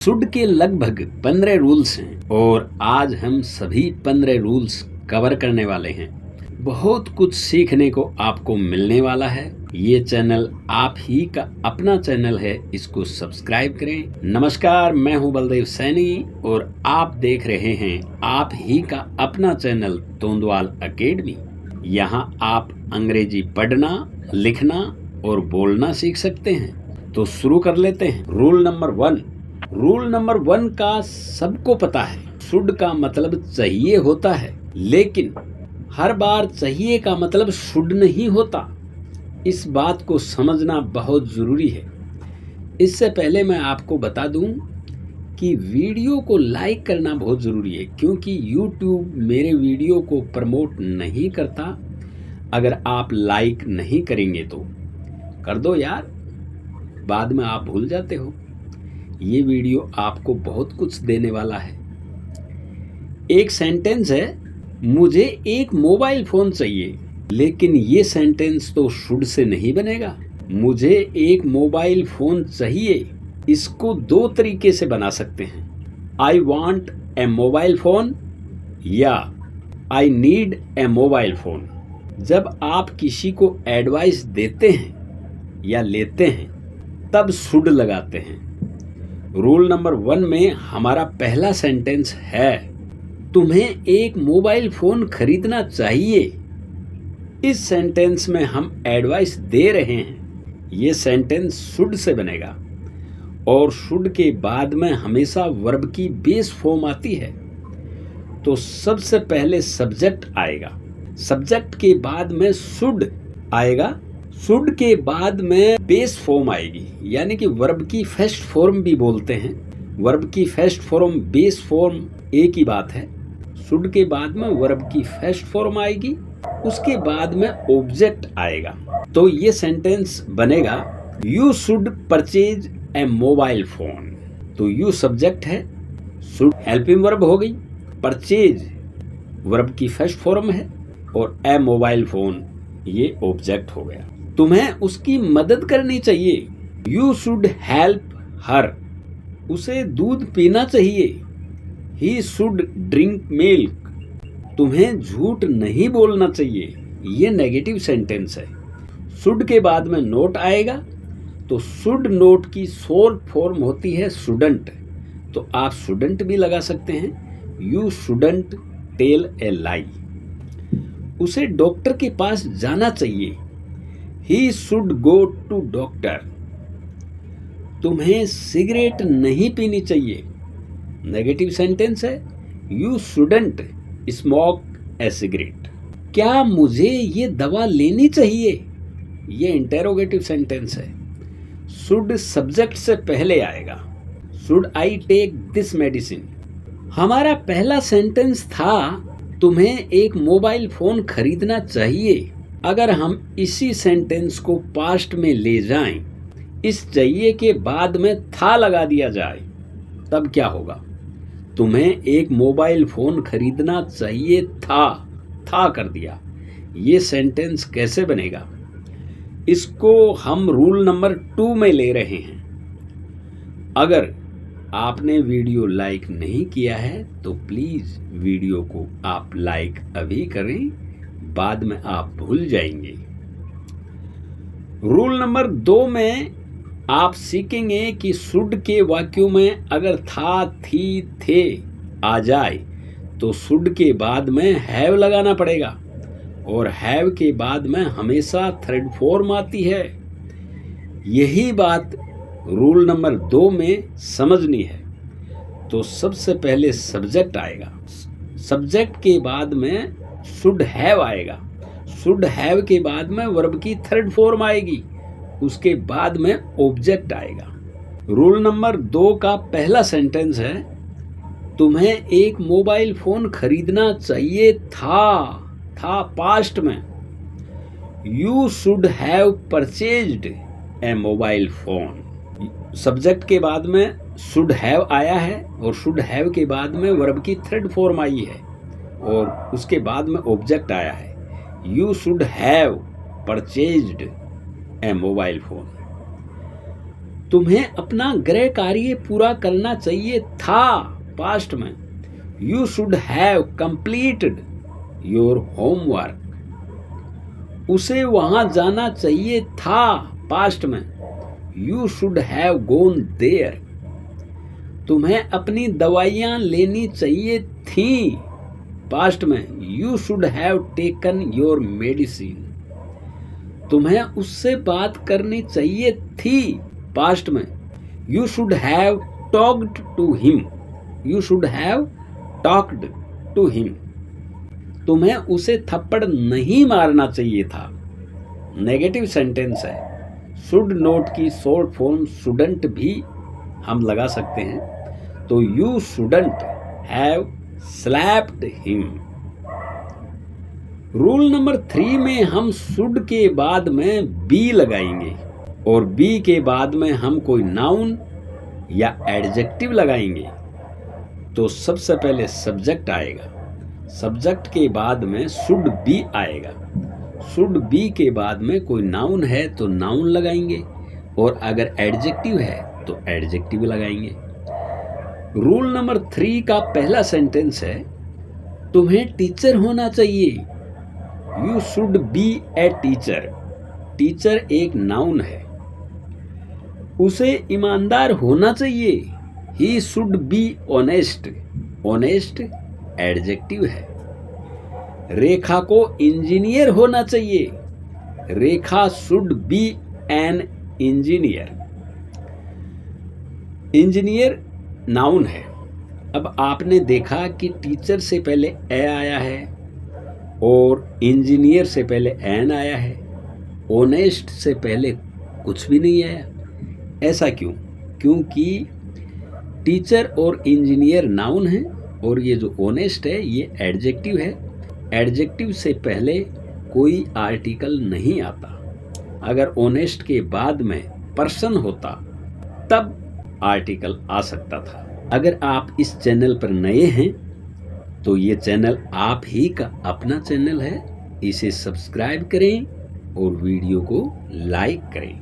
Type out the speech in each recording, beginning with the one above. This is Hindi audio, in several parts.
शुड के लगभग 15 रूल्स हैं और आज हम सभी 15 रूल्स कवर करने वाले हैं। बहुत कुछ सीखने को आपको मिलने वाला है। ये चैनल आप ही का अपना चैनल है, इसको सब्सक्राइब करें। नमस्कार, मैं हूं बलदेव सैनी और आप देख रहे हैं आप ही का अपना चैनल तोंदवाल एकेडमी। यहाँ आप अंग्रेजी पढ़ना, लिखना और बोलना सीख सकते हैं। तो शुरू कर लेते हैं। रूल नंबर वन का सबको पता है। शुड का मतलब चाहिए होता है, लेकिन हर बार चाहिए का मतलब शुड नहीं होता। इस बात को समझना बहुत ज़रूरी है। इससे पहले मैं आपको बता दूं कि वीडियो को लाइक करना बहुत ज़रूरी है, क्योंकि YouTube मेरे वीडियो को प्रमोट नहीं करता। अगर आप लाइक नहीं करेंगे तो कर दो यार, बाद में आप भूल जाते हो। ये वीडियो आपको बहुत कुछ देने वाला है। एक सेंटेंस है, मुझे एक मोबाइल फ़ोन चाहिए, लेकिन ये सेंटेंस तो शुड से नहीं बनेगा। मुझे एक मोबाइल फ़ोन चाहिए, इसको दो तरीके से बना सकते हैं। I want a mobile phone या I need a mobile phone. जब आप किसी को एडवाइस देते हैं या लेते हैं, तब शुड लगाते हैं। रूल नंबर 1 में हमारा पहला सेंटेंस है, तुम्हें एक मोबाइल फ़ोन खरीदना चाहिए। इस सेंटेंस में हम एडवाइस दे रहे हैं। ये सेंटेंस शुड से बनेगा और शुड के बाद में हमेशा वर्ब की बेस फॉर्म आती है। तो सबसे पहले सब्जेक्ट आएगा, सब्जेक्ट के बाद में शुड आएगा, शुड के बाद में बेस फॉर्म आएगी, यानी कि वर्ब की फर्स्ट फॉर्म भी बोलते हैं। वर्ब की फर्स्ट फॉर्म, बेस फॉर्म एक ही बात है। शुड के बाद में वर्ब की फर्स्ट फॉर्म आएगी, उसके बाद में ऑब्जेक्ट आएगा। तो ये सेंटेंस बनेगा, you should purchase a mobile phone. तो यू सब्जेक्ट है, शुड हेल्पिंग वर्ब हो गई, परचेज वर्ब की फर्स्ट फॉर्म है और ए मोबाइल फोन ये ऑब्जेक्ट हो गया। तुम्हें उसकी मदद करनी चाहिए, यू शुड हेल्प हर। उसे दूध पीना चाहिए, ही शुड ड्रिंक मिल्क। तुम्हें झूठ नहीं बोलना चाहिए, ये नेगेटिव सेंटेंस है। शुड के बाद में नोट आएगा, तो शुड नोट की शॉर्ट फॉर्म होती है शुडंट। तो आप शुडंट भी लगा सकते हैं, you shouldn't tell a lie. उसे डॉक्टर के पास जाना चाहिए, he should go to doctor. तुम्हें सिगरेट नहीं पीनी चाहिए, नेगेटिव सेंटेंस है, you shouldn't smoke a cigarette. क्या मुझे ये दवा लेनी चाहिए, ये इंटेरोगेटिव सेंटेंस है। शुड सब्जेक्ट से पहले आएगा, should I take this medicine. हमारा पहला सेंटेंस था, तुम्हें एक मोबाइल फोन खरीदना चाहिए। अगर हम इसी सेंटेंस को पास्ट में ले जाएं, इस चाहिए के बाद में था लगा दिया जाए, तब क्या होगा? तुम्हें एक मोबाइल फ़ोन खरीदना चाहिए था कर दिया। ये सेंटेंस कैसे बनेगा? इसको हम रूल नंबर 2 में ले रहे हैं। अगर आपने वीडियो लाइक नहीं किया है तो प्लीज़ वीडियो को आप लाइक अभी करें, बाद में आप भूल जाएंगे। रूल नंबर 2 में आप सीखेंगे कि शुड के वाक्यों में अगर था, थी, थे आ जाए तो शुड के बाद में हैव लगाना पड़ेगा, और हैव के बाद में हमेशा थर्ड फॉर्म आती है। यही बात रूल नंबर 2 में समझनी है। तो सबसे पहले सब्जेक्ट आएगा, सब्जेक्ट के बाद में शुड हैव आएगा, शुड हैव के बाद में वर्ब की थर्ड फॉर्म आएगी, उसके बाद में ऑब्जेक्ट आएगा। रूल नंबर 2 का पहला सेंटेंस है, तुम्हें एक मोबाइल फोन खरीदना चाहिए था पास्ट में, you should have purchased A mobile phone. Subject के बाद में शुड हैव आया है और शुड हैव के बाद में वर्ब की थर्ड फॉर्म आई है और उसके बाद में ऑब्जेक्ट आया है, you should have purchased A mobile phone. तुम्हें अपना गृह कार्य पूरा करना चाहिए था, पास्ट में। You should have completed your homework. उसे वहां जाना चाहिए था, पास्ट में। You should have gone there. तुम्हें अपनी दवाइयां लेनी चाहिए थी, पास्ट में। You should have taken your medicine. तुम्हें उससे बात करनी चाहिए थी, पास्ट में। You should have talked to him. You should have talked to him. तुम्हें उसे थप्पड़ नहीं मारना चाहिए था, नेगेटिव सेंटेंस है। शुड नोट की शॉर्ट फॉर्म शुडंट भी हम लगा सकते हैं, तो you shouldn't have slapped him. Rule number 3 में हम शुड के बाद में बी लगाएंगे और बी के बाद में हम कोई नाउन या एडजेक्टिव लगाएंगे। तो सबसे पहले सब्जेक्ट आएगा, सब्जेक्ट के बाद में शुड बी आएगा, शुड बी के बाद में कोई नाउन है तो नाउन लगाएंगे, और अगर एडजेक्टिव है तो एडजेक्टिव लगाएंगे। रूल नंबर 3 का पहला सेंटेंस है, तुम्हें टीचर होना चाहिए। You should be a teacher. Teacher एक नाउन है। उसे ईमानदार होना चाहिए। He should be honest. Honest adjective है। रेखा को इंजीनियर होना चाहिए। Rekha should be an engineer. Engineer noun है। अब आपने देखा कि टीचर से पहले ए आया है और इंजीनियर से पहले एन आया है, ऑनेस्ट से पहले कुछ भी नहीं आया। ऐसा क्यों? क्योंकि टीचर और इंजीनियर नाउन है और ये जो ऑनेस्ट है ये एडजेक्टिव है। एडजेक्टिव से पहले कोई आर्टिकल नहीं आता। अगर ऑनेस्ट के बाद में पर्सन होता तब आर्टिकल आ सकता था। अगर आप इस चैनल पर नए हैं तो ये चैनल आप ही का अपना चैनल है। इसे सब्सक्राइब करें और वीडियो को लाइक करें।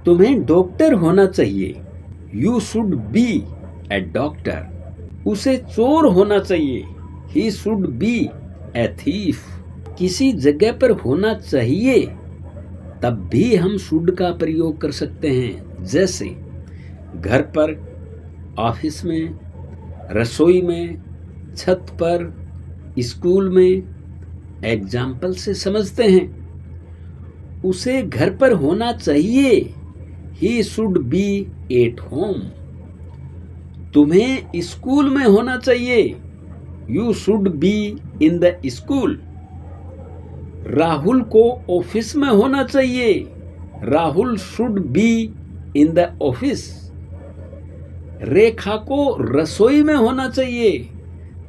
तुम्हें डॉक्टर होना चाहिए। You should be A doctor. उसे चोर होना चाहिए। He should be a thief. किसी जगह पर होना चाहिए तब भी हम शुड का प्रयोग कर सकते हैं, जैसे घर पर, ऑफिस में, रसोई में, छत पर, स्कूल में। एग्जाम्पल से समझते हैं। उसे घर पर होना चाहिए। He should be at home. तुम्हें स्कूल में होना चाहिए। You should be in the school. Rahul को ऑफिस में होना चाहिए। Rahul should be in the office. Rekha को रसोई में होना चाहिए।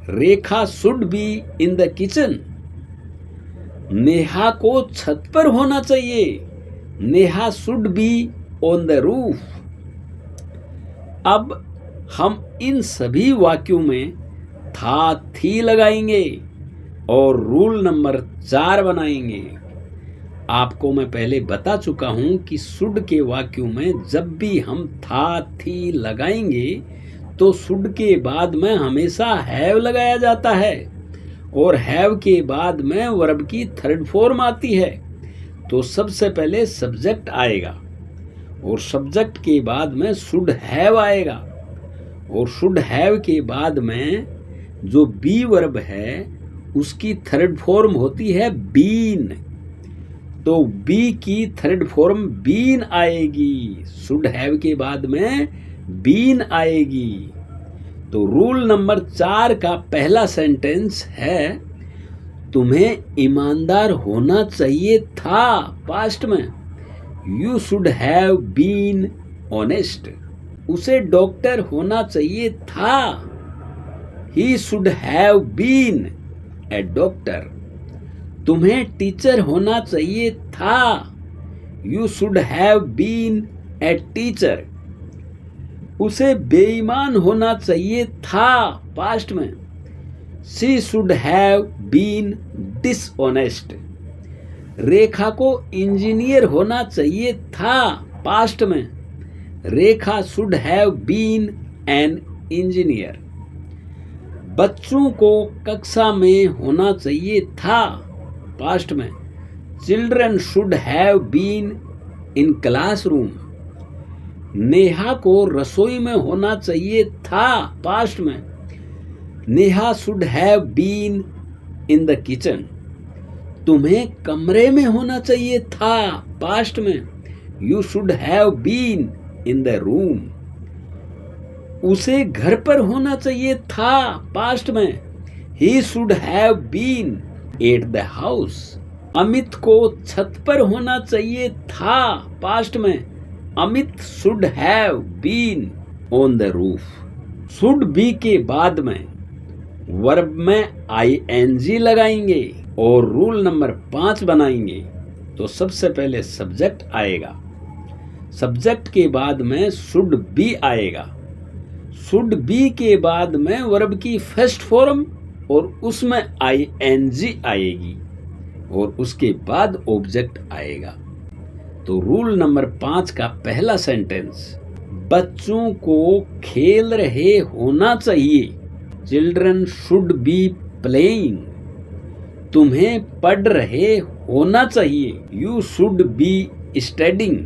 Rekha should be in the kitchen. Neha को छत पर होना चाहिए। Neha should be on the roof. अब हम इन सभी वाक्यों में था, थी लगाएंगे और रूल नंबर 4 बनाएंगे। आपको मैं पहले बता चुका हूं कि शुड के वाक्यों में जब भी हम था, थी लगाएंगे तो शुड के बाद में हमेशा हैव लगाया जाता है और हैव के बाद में वर्ब की थर्ड फॉर्म आती है। तो सबसे पहले सब्जेक्ट आएगा और सब्जेक्ट के बाद में शुड हैव आएगा और शुड हैव के बाद में जो बी वर्ब है उसकी थर्ड फॉर्म होती है बीन। तो बी की थर्ड फॉर्म बीन आएगी। शुड हैव के बाद में बीन आएगी। तो रूल नंबर 4 का पहला सेंटेंस है, तुम्हें ईमानदार होना चाहिए था, पास्ट में। You should have been honest. उसे डॉक्टर होना चाहिए था। He should have been a doctor. तुम्हें टीचर होना चाहिए था। You should have been a teacher. उसे बेईमान होना चाहिए था, पास्ट में। She should have been dishonest. Rekha को इंजीनियर होना चाहिए था, पास्ट में। Rekha should have been an engineer. बच्चों को कक्षा में होना चाहिए था, पास्ट में। Children should have been in classroom. Neha को रसोई में होना चाहिए था, पास्ट में। Neha should have been in the kitchen. तुम्हें कमरे में होना चाहिए था, पास्ट में। You should have been in the room. उसे घर पर होना चाहिए था, पास्ट में। He should have been at the house. Amit को छत पर होना चाहिए था, पास्ट में। Amit should have been on the roof. Should be के बाद में वर्ब में आईएनजी लगाएंगे और रूल नंबर 5 बनाएंगे। तो सबसे पहले सब्जेक्ट आएगा, सब्जेक्ट के बाद में शुड बी आएगा, शुड बी के बाद में वर्ब की फर्स्ट फॉर्म और उसमें आईएनजी आएगी और उसके बाद ऑब्जेक्ट आएगा। तो रूल नंबर 5 का पहला सेंटेंस, बच्चों को खेल रहे होना चाहिए। Children should be playing. तुम्हें पढ़ रहे होना चाहिए। You should be studying.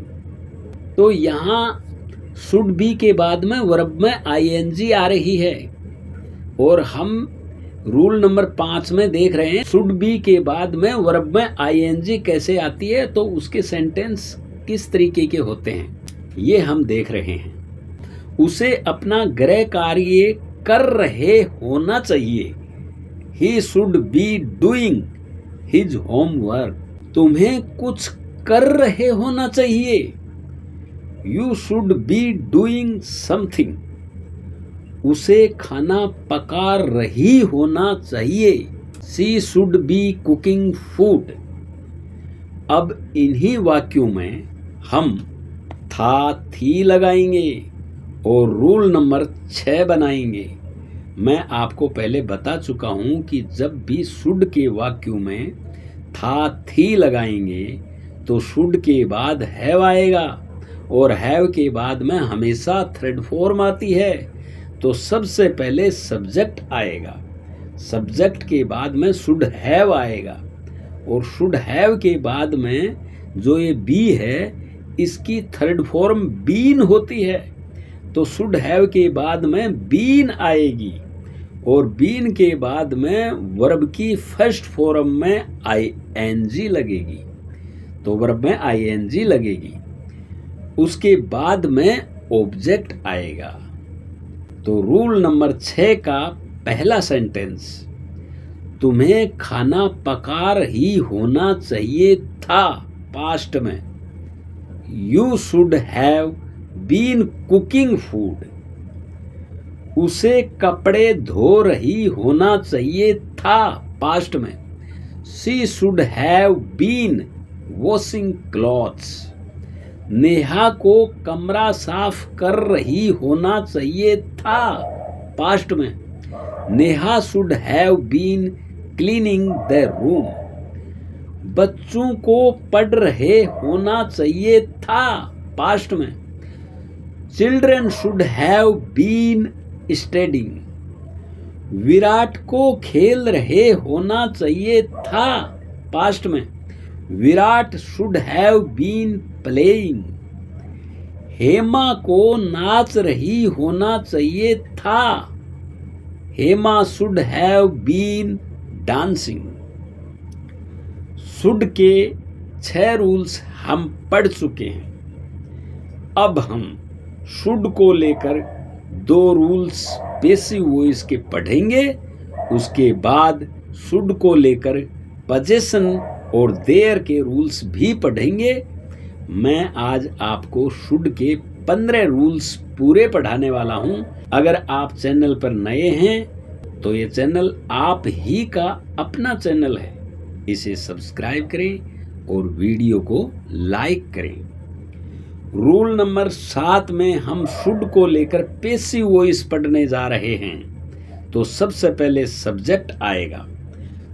तो यहाँ शुड बी के बाद में वर्ब में आईएनजी आ रही है और हम रूल नंबर 5 में देख रहे हैं शुड बी के बाद में वर्ब में आईएनजी कैसे आती है, तो उसके सेंटेंस किस तरीके के होते हैं ये हम देख रहे हैं। उसे अपना गृह कार्य कर रहे होना चाहिए। He should be doing his homework. तुम्हें कुछ कर रहे होना चाहिए। You should be doing something. उसे खाना पका रही होना चाहिए। She should be cooking food. अब इन्हीं वाक्यों में हम था थी लगाएंगे और रूल नंबर 6 बनाएंगे। मैं आपको पहले बता चुका हूं कि जब भी शुड के वाक्यों में था थी लगाएंगे तो शुड के बाद हैव आएगा और हैव के बाद में हमेशा थर्ड फॉर्म आती है। तो सबसे पहले सब्जेक्ट आएगा, सब्जेक्ट के बाद में शुड हैव आएगा और शुड हैव के बाद में जो ये बी है इसकी थर्ड फॉर्म बीन होती है। तो शुड हैव के बाद में बीन आएगी और बीन के बाद में वर्ब की फर्स्ट फॉर्म में आईएनजी लगेगी। तो वर्ब में आईएनजी लगेगी, उसके बाद में ऑब्जेक्ट आएगा। तो रूल नंबर 6 का पहला सेंटेंस, तुम्हें खाना पका रही होना चाहिए था, पास्ट में। You should have been cooking food. उसे कपड़े धो रही होना चाहिए था, पास्ट में। She should have been washing clothes. Neha को कमरा साफ कर रही होना चाहिए था, पास्ट में। Neha should have been cleaning the room. बच्चों को पढ़ रहे होना चाहिए था, पास्ट में। Children should have been studying. Virat को खेल रहे होना चाहिए था, पास्ट में। Virat should have been playing. Hema को नाच रही होना चाहिए था। Hema should have been dancing. Should के 6 रूल्स हम पढ़ चुके हैं। अब हम शुड को लेकर 2 रूल्स पैसिव वॉइस के पढ़ेंगे। उसके बाद शुड को लेकर पोजीशन और देयर के रूल्स भी पढ़ेंगे। मैं आज आपको शुड के 15 रूल्स पूरे पढ़ाने वाला हूं। अगर आप चैनल पर नए हैं तो ये चैनल आप ही का अपना चैनल है, इसे सब्सक्राइब करें और वीडियो को लाइक करें। रूल नंबर 7 में हम शुड को लेकर पैसिव वॉइस पढ़ने जा रहे हैं। तो सबसे पहले सब्जेक्ट आएगा,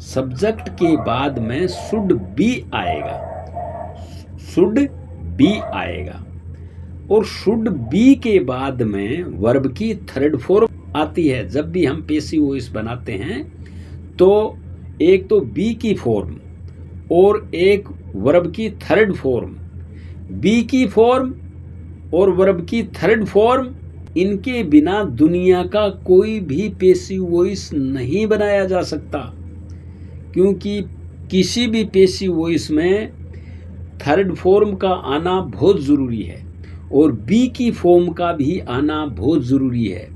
सब्जेक्ट के बाद में शुड बी आएगा, शुड बी आएगा। और शुड बी के बाद में वर्ब की थर्ड फॉर्म आती है। जब भी हम पेसिव वॉइस बनाते हैं तो एक तो बी की फॉर्म और एक वर्ब की थर्ड फॉर्म, बी की फॉर्म और वर्ब की थर्ड फॉर्म, इनके बिना दुनिया का कोई भी पेसिव वॉइस नहीं बनाया जा सकता, क्योंकि किसी भी पेसिव वॉइस में थर्ड फॉर्म का आना बहुत ज़रूरी है और बी की फॉर्म का भी आना बहुत ज़रूरी है।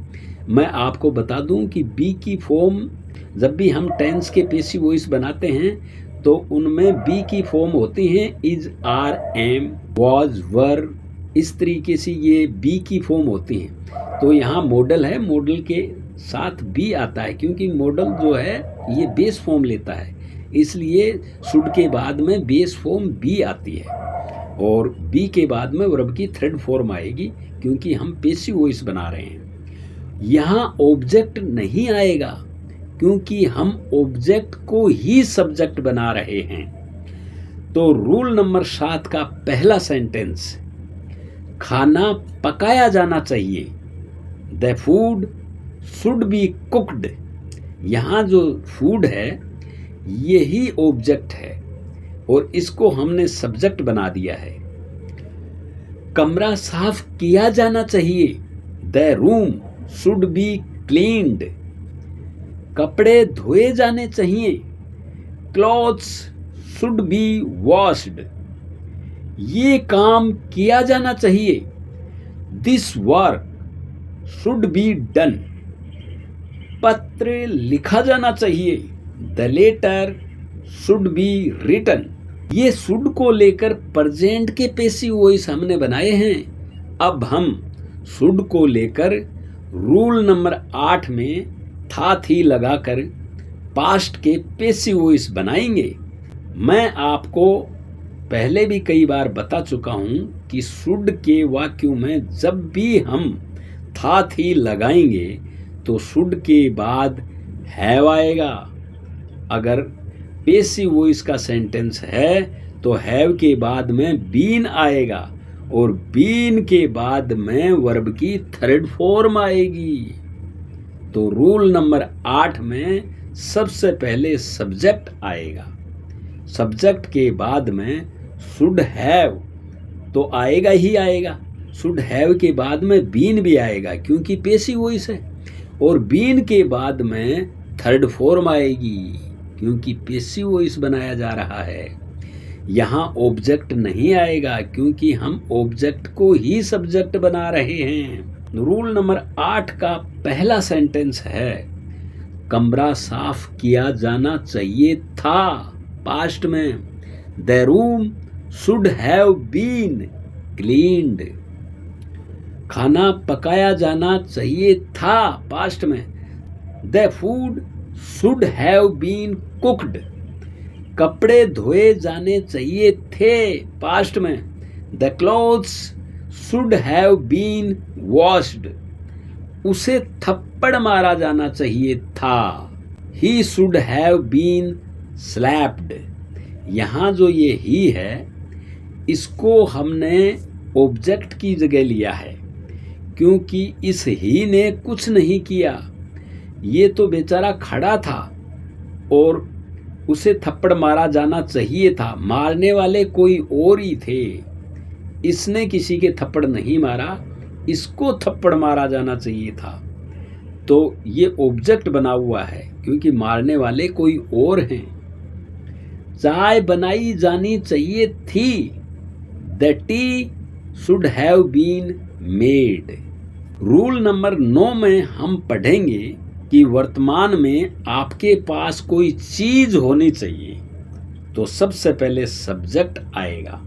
मैं आपको बता दूं कि बी की फॉर्म जब भी हम टेंस के पेसिव वॉइस बनाते हैं तो उनमें बी की फॉर्म होती हैं इज, आर, एम, वाज, वर, इस तरीके से ये बी की फॉर्म होती हैं। तो यहाँ मॉडल है, मॉडल के साथ बी आता है, क्योंकि मॉडल जो है ये बेस फॉर्म लेता है, इसलिए शुड के बाद में बेस फॉर्म बी आती है और बी के बाद में वर्ब की थर्ड फॉर्म आएगी, क्योंकि हम पेसिव वॉइस बना रहे हैं। यहाँ ऑब्जेक्ट नहीं आएगा, क्योंकि हम ऑब्जेक्ट को ही सब्जेक्ट बना रहे हैं। तो रूल नंबर 7 का पहला सेंटेंस, खाना पकाया जाना चाहिए, the food should be cooked. यहाँ जो फूड है यही ऑब्जेक्ट है और इसको हमने सब्जेक्ट बना दिया है। कमरा साफ किया जाना चाहिए, the room should be cleaned. कपड़े धोए जाने चाहिए, क्लॉथ्स शुड बी वॉश्ड। ये काम किया जाना चाहिए, this work should be done. पत्र लिखा जाना चाहिए, the letter should be written. ये शुड को लेकर प्रेजेंट के पेसिव वॉइस हमने बनाए हैं। अब हम शुड को लेकर रूल नंबर 8 में था थी लगाकर पास्ट के पेसिव वॉइस बनाएंगे। मैं आपको पहले भी कई बार बता चुका हूं कि शुड के वाक्यों में जब भी हम था थी लगाएंगे तो शुड के बाद हैव आएगा। अगर पेसिव वॉइस का सेंटेंस है तो हैव के बाद में बीन आएगा और बीन के बाद में वर्ब की थर्ड फॉर्म आएगी। तो रूल नंबर 8 में सबसे पहले सब्जेक्ट आएगा, सब्जेक्ट के बाद में शुड हैव तो आएगा ही आएगा, शुड हैव के बाद में बीन भी आएगा क्योंकि पेसिव वॉइस है, और बीन के बाद में थर्ड फॉर्म आएगी क्योंकि पेसिव वॉइस बनाया जा रहा है। यहाँ ऑब्जेक्ट नहीं आएगा क्योंकि हम ऑब्जेक्ट को ही सब्जेक्ट बना रहे हैं। रूल नंबर 8 का पहला सेंटेंस है, कमरा साफ किया जाना चाहिए था, पास्ट में, the room should have been cleaned. खाना पकाया जाना चाहिए था, पास्ट में, the food should have been cooked. कपड़े धोए जाने चाहिए थे, पास्ट में, the clothes should have been washed. उसे थप्पड़ मारा जाना चाहिए था, he should have been slapped. यहाँ जो ये ही है इसको हमने ऑब्जेक्ट की जगह लिया है क्योंकि इस ही ने कुछ नहीं किया, ये तो बेचारा खड़ा था और उसे थप्पड़ मारा जाना चाहिए था, मारने वाले कोई और ही थे, इसने किसी के थप्पड़ नहीं मारा, इसको थप्पड़ मारा जाना चाहिए था। तो ये ऑब्जेक्ट बना हुआ है क्योंकि मारने वाले कोई और हैं। चाय बनाई जानी चाहिए थी, the tea should have been made. Rule number 9 में हम पढ़ेंगे कि वर्तमान में आपके पास कोई चीज होनी चाहिए तो सबसे पहले सब्जेक्ट आएगा,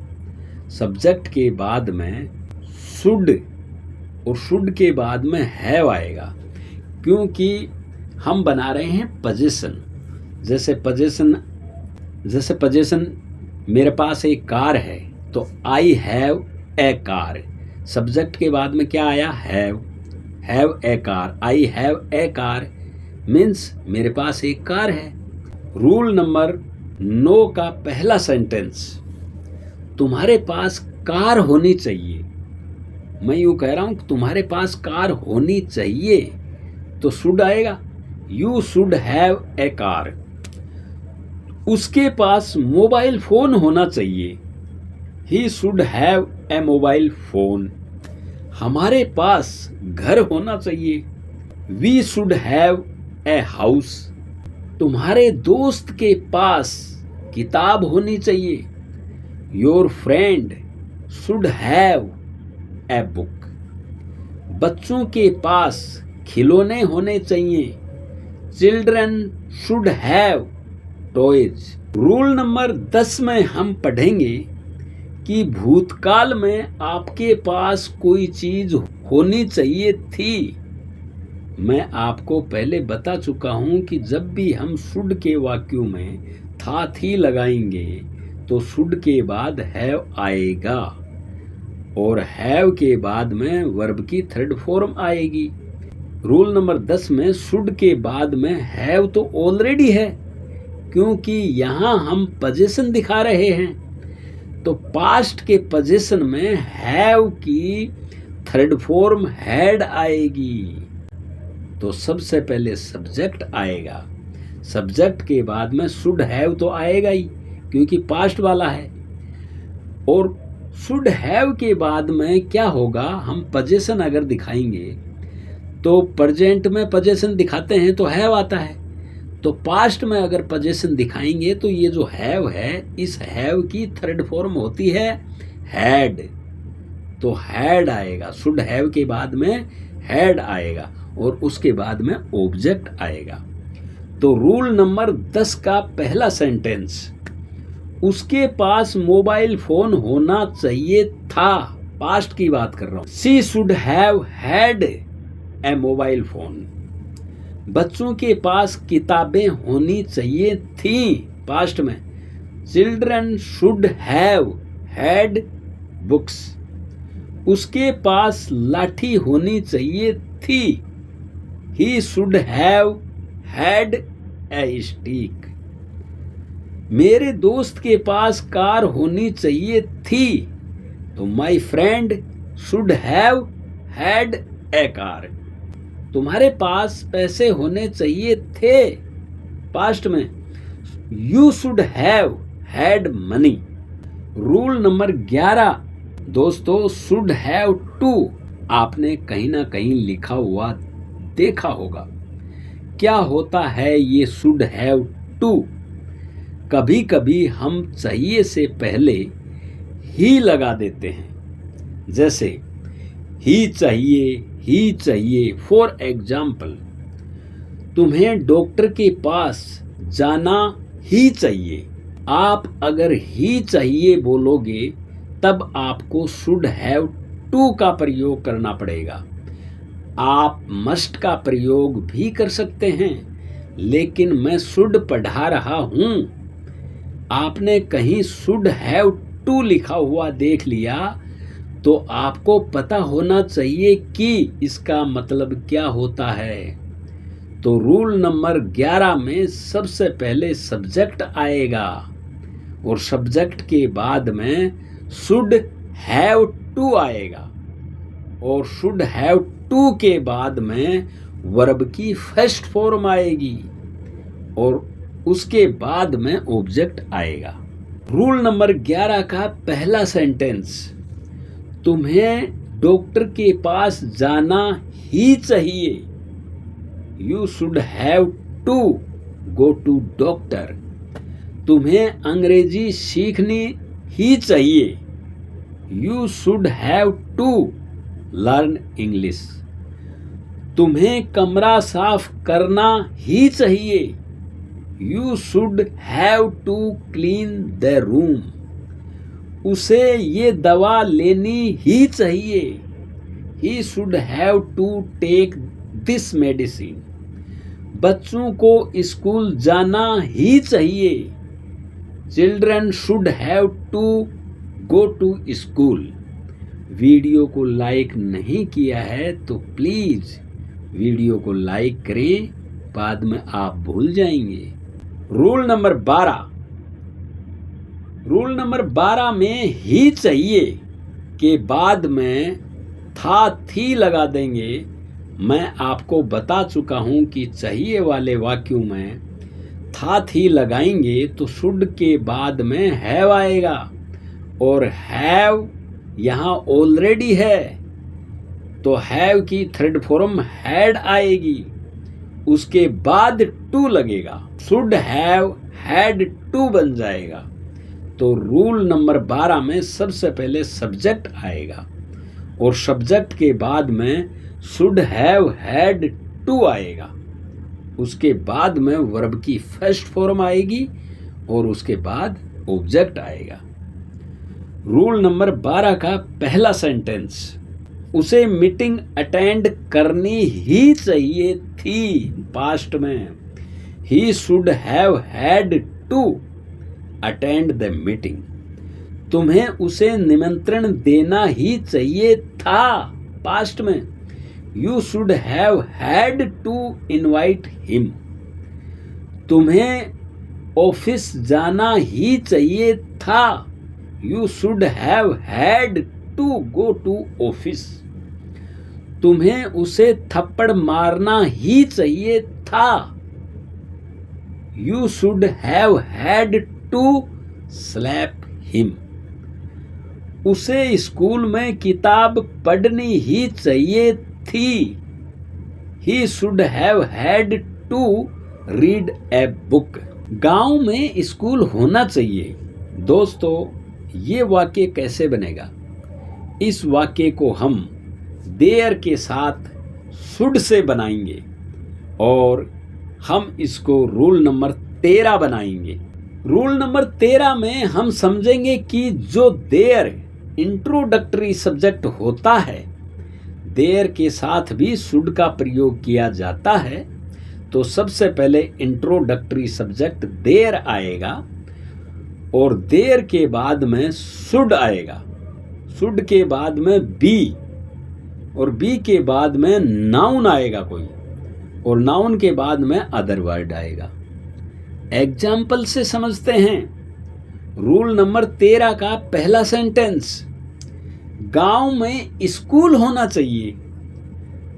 सब्जेक्ट के बाद में शुड और शुड के बाद में हैव आएगा क्योंकि हम बना रहे हैं पोजीशन। जैसे पोजीशन मेरे पास एक कार है तो I have a car, subject के बाद में क्या आया, have a car, I have a car means मेरे पास एक कार है। रूल नंबर 9 का पहला सेंटेंस, तुम्हारे पास कार होनी चाहिए, मैं यूँ कह रहा हूँ कि तुम्हारे पास कार होनी चाहिए, तो शुड आएगा। You should have a car. उसके पास मोबाइल फ़ोन होना चाहिए। He should have a mobile phone. हमारे पास घर होना चाहिए। We should have a house. तुम्हारे दोस्त के पास किताब होनी चाहिए। Your friend should have a book. बच्चों के पास खिलौने होने चाहिए। Children should have toys. Rule number 10 में हम पढ़ेंगे कि भूतकाल में आपके पास कोई चीज होनी चाहिए थी। मैं आपको पहले बता चुका हूं कि जब भी हम शुड के वाक्यों में था थी लगाएंगे तो शुड के बाद हैव आएगा और हैव के बाद में वर्ब की थर्ड फॉर्म आएगी। रूल नंबर 10 में शुड के बाद में हैव तो ऑलरेडी है, क्योंकि यहाँ हम पोजीशन दिखा रहे हैं, तो पास्ट के पोजीशन में हैव की थर्ड फॉर्म हैड आएगी। तो सबसे पहले सब्जेक्ट आएगा। सब्जेक्ट के बाद में शुड हैव तो आएगा ही, क्योंकि पास्ट वाला है। और शुड हैव के बाद में क्या होगा, हम पोजीशन अगर दिखाएंगे तो प्रेजेंट में पोजीशन दिखाते हैं तो हैव आता है, तो पास्ट में अगर पोजीशन दिखाएंगे तो ये जो हैव है, इस हैव की थर्ड फॉर्म होती है हैड, तो हैड आएगा। शुड हैव के बाद में हैड आएगा और उसके बाद में ऑब्जेक्ट आएगा। तो रूल नंबर 10 का पहला सेंटेंस, उसके पास मोबाइल फोन होना चाहिए था। पास्ट की बात कर रहा हूं। She should have had a mobile phone. बच्चों के पास किताबें होनी चाहिए थी। पास्ट में children should have had books. उसके पास लाठी होनी चाहिए थी। He should have had a stick. मेरे दोस्त के पास कार होनी चाहिए थी, तो my friend should have had a car. तुम्हारे पास पैसे होने चाहिए थे। पास्ट में you should have had money. Rule number 11 दोस्तों, शुड हैव टू आपने कहीं ना कहीं लिखा हुआ देखा होगा। क्या होता है ये शुड हैव टू? कभी कभी हम चाहिए से पहले ही लगा देते हैं, जैसे ही चाहिए। फॉर एग्जाम्पल, तुम्हें डॉक्टर के पास जाना ही चाहिए। आप अगर ही चाहिए बोलोगे तब आपको शुड हैव टू का प्रयोग करना पड़ेगा। आप मस्ट का प्रयोग भी कर सकते हैं, लेकिन मैं शुड पढ़ा रहा हूं। आपने कहीं शुड हैव टू लिखा हुआ देख लिया तो आपको पता होना चाहिए कि इसका मतलब क्या होता है। तो रूल नंबर 11 में सबसे पहले सब्जेक्ट आएगा और सब्जेक्ट के बाद में शुड हैव टू आएगा और शुड हैव टू के बाद में वर्ब की फर्स्ट फॉर्म आएगी और उसके बाद में ऑब्जेक्ट आएगा। रूल नंबर 11 का पहला सेंटेंस, तुम्हें डॉक्टर के पास जाना ही चाहिए। You should have to go to doctor. तुम्हें अंग्रेजी सीखनी ही चाहिए। You should have to learn English. तुम्हें कमरा साफ करना ही चाहिए। You should have to clean the room. उसे ये दवा लेनी ही चाहिए। He should have to take this medicine. बच्चों को स्कूल जाना ही चाहिए। Children should have to go to school. Video को लाइक नहीं किया है तो प्लीज वीडियो को लाइक करें, बाद में आप भूल जाएंगे। रूल नंबर 12 में ही चाहिए के बाद में था थी लगा देंगे। मैं आपको बता चुका हूं कि चाहिए वाले वाक्यों में था थी लगाएंगे तो शुड के बाद में हैव आएगा, और हैव यहाँ ऑलरेडी है तो हैव की थर्ड फॉर्म हैड आएगी, उसके बाद टू लगेगा, शुड हैव हैड टू बन जाएगा। तो रूल नंबर 12 में सबसे पहले सब्जेक्ट आएगा और सब्जेक्ट के बाद में शुड हैव हैड टू आएगा, उसके बाद में वर्ब की फर्स्ट फॉर्म आएगी और उसके बाद ऑब्जेक्ट आएगा। रूल नंबर 12 का पहला सेंटेंस, उसे मीटिंग अटेंड करनी ही चाहिए थी, पास्ट में, he should have had to attend the meeting. तुम्हें उसे निमंत्रण देना ही चाहिए था, पास्ट में, you should have had to invite him. तुम्हें ऑफिस जाना ही चाहिए था, you should have had to go to office. तुम्हें उसे थप्पड़ मारना ही चाहिए था, you should have had to slap him. उसे स्कूल में किताब पढ़नी ही चाहिए थी, he should have had to read a book. गांव में स्कूल होना चाहिए। दोस्तों, ये वाक्य कैसे बनेगा? इस वाक्य को हम देयर के साथ शुड से बनाएंगे और हम इसको रूल नंबर 13 बनाएंगे। रूल नंबर 13 में हम समझेंगे कि जो देयर इंट्रोडक्टरी सब्जेक्ट होता है, देयर के साथ भी शुड का प्रयोग किया जाता है। तो सबसे पहले इंट्रोडक्टरी सब्जेक्ट देयर आएगा और देयर के बाद में शुड आएगा, शुड के बाद में बी, और बी के बाद में नाउन आएगा कोई, और नाउन के बाद में अदर वर्ड आएगा। एग्जाम्पल से समझते हैं। रूल नंबर 13 का पहला सेंटेंस, गांव में स्कूल होना चाहिए,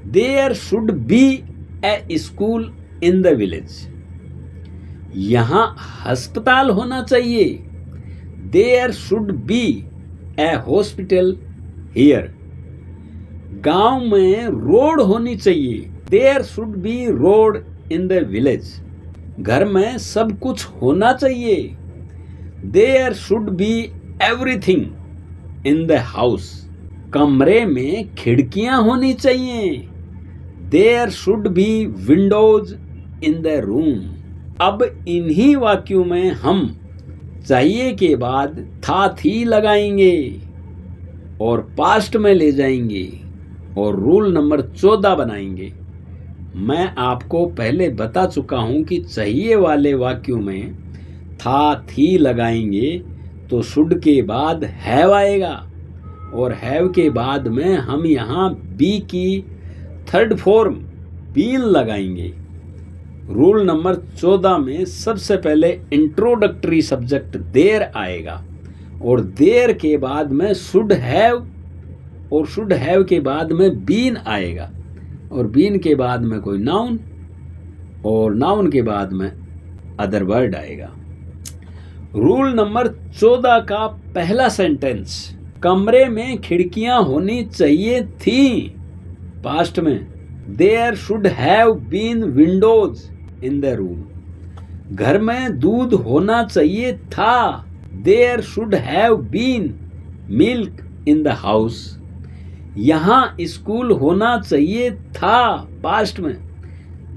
there should be a school in the village. यहां अस्पताल होना चाहिए, there should be a hospital here. गांव में रोड होनी चाहिए, there should be road in the village. घर में सब कुछ होना चाहिए, there should be everything in the house. कमरे में खिड़कियां होनी चाहिए, there should be windows in the room. अब इन्हीं वाक्यों में हम चाहिए के बाद था थी लगाएंगे और पास्ट में ले जाएंगे और रूल नंबर 14 बनाएंगे। मैं आपको पहले बता चुका हूं कि चाहिए वाले वाक्यों में था थी लगाएंगे तो शुड के बाद हैव आएगा और हैव के बाद में हम यहाँ बी की थर्ड फॉर्म बीन लगाएंगे। रूल नंबर 14 में सबसे पहले इंट्रोडक्टरी सब्जेक्ट देयर आएगा और देयर के बाद में शुड हैव और शुड हैव के बाद में बीन आएगा और बीन के बाद में कोई नाउन और नाउन के बाद में अदर वर्ड आएगा। रूल नंबर 14 का पहला सेंटेंस, कमरे में खिड़कियां होनी चाहिए थी, पास्ट में, there should have been windows in the room. घर में दूध होना चाहिए था, there should have been milk in the house. यहाँ स्कूल होना चाहिए था, पास्ट में,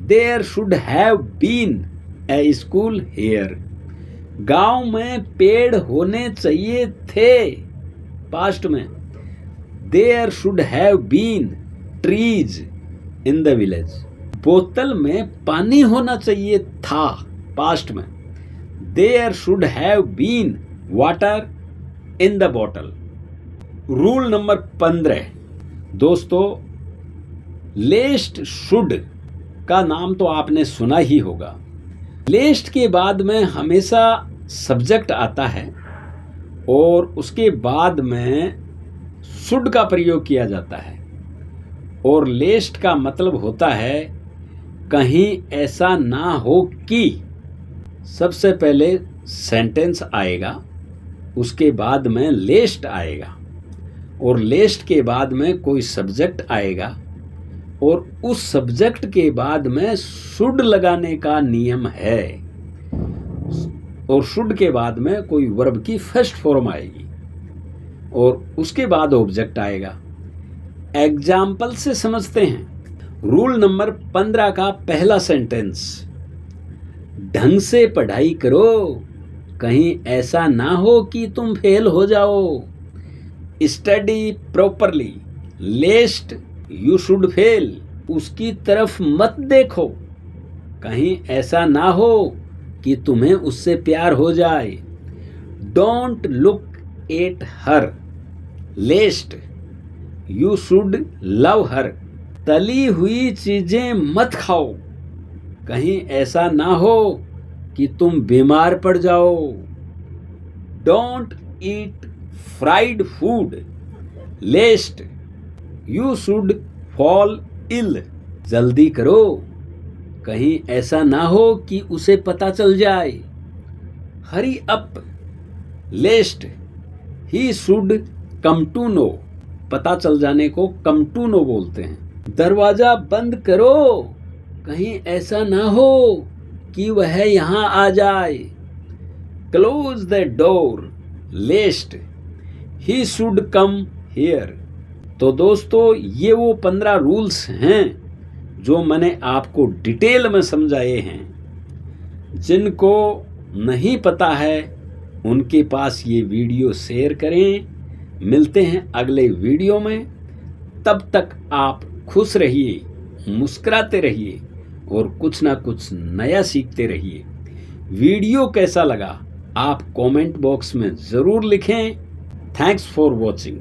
there should have been a school here. गांव में पेड़ होने चाहिए थे, पास्ट में, there should have been trees in the village. बोतल में पानी होना चाहिए था, पास्ट में, there should have been water in the bottle. Rule number 15, दोस्तों, लेस्ट शुड का नाम तो आपने सुना ही होगा। लेस्ट के बाद में हमेशा सब्जेक्ट आता है और उसके बाद में शुड का प्रयोग किया जाता है। और लेस्ट का मतलब होता है कहीं ऐसा ना हो कि। सबसे पहले सेंटेंस आएगा, उसके बाद में लेस्ट आएगा, और लेस्ट के बाद में कोई सब्जेक्ट आएगा, और उस सब्जेक्ट के बाद में शुड लगाने का नियम है, और शुड के बाद में कोई वर्ब की फर्स्ट फॉर्म आएगी, और उसके बाद ऑब्जेक्ट आएगा। एग्जाम्पल से समझते हैं। रूल नंबर 15 का पहला सेंटेंस, ढंग से पढ़ाई करो, कहीं ऐसा ना हो कि तुम फेल हो जाओ। Study properly लेस्ट you should fail. उसकी तरफ मत देखो, कहीं ऐसा ना हो कि तुम्हें उससे प्यार हो जाए। Don't look at her लेस्ट you should love हर। तली हुई चीजें मत खाओ, कहीं ऐसा ना हो कि तुम बीमार पड़ जाओ। Don't eat fried food lest you should fall ill. जल्दी करो, कहीं ऐसा ना हो कि उसे पता चल जाए। Hurry up lest he should come to know. पता चल जाने को कम टू नो बोलते हैं। दरवाजा बंद करो, कहीं ऐसा ना हो कि वह यहां आ जाए। Close the door lest he should come here. तो दोस्तों, ये वो 15 रूल्स हैं जो मैंने आपको डिटेल में समझाए हैं। जिनको नहीं पता है उनके पास ये वीडियो शेयर करें। मिलते हैं अगले वीडियो में। तब तक आप खुश रहिए, मुस्कुराते रहिए और कुछ ना कुछ नया सीखते रहिए। वीडियो कैसा लगा आप कमेंट बॉक्स में ज़रूर लिखें। Thanks for watching.